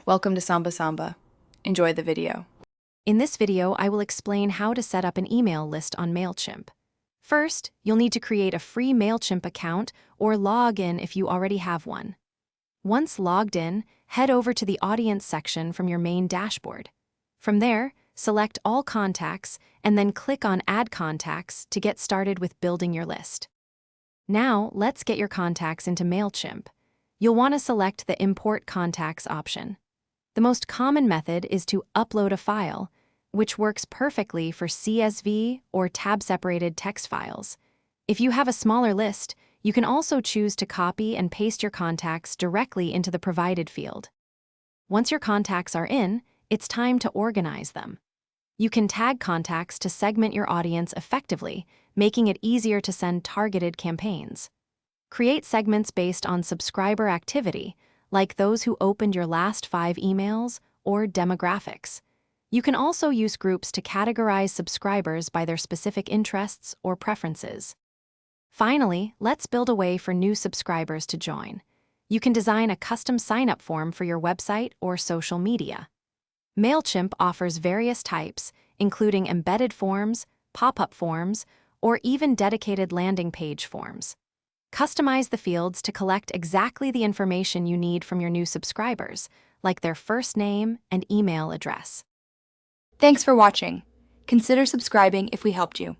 Welcome to Samba Samba. Enjoy the video. In this video, I will explain how to set up an email list on Mailchimp. First, you'll need to create a free Mailchimp account or log in if you already have one. Once logged in, head over to the Audience section from your main dashboard. From there, select All Contacts and then click on Add Contacts to get started with building your list. Now, let's get your contacts into Mailchimp. You'll want to select the Import Contacts option. The most common method is to upload a file, which works perfectly for CSV or tab-separated text files. If you have a smaller list, you can also choose to copy and paste your contacts directly into the provided field. Once your contacts are in, it's time to organize them. You can tag contacts to segment your audience effectively, making it easier to send targeted campaigns. Create segments based on subscriber activity, like those who opened your last 5 emails or demographics. You can also use groups to categorize subscribers by their specific interests or preferences. Finally, let's build a way for new subscribers to join. You can design a custom sign-up form for your website or social media. Mailchimp offers various types, including embedded forms, pop-up forms, or even dedicated landing page forms. Customize the fields to collect exactly the information you need from your new subscribers, like their first name and email address. Thanks for watching. Consider subscribing if we helped you.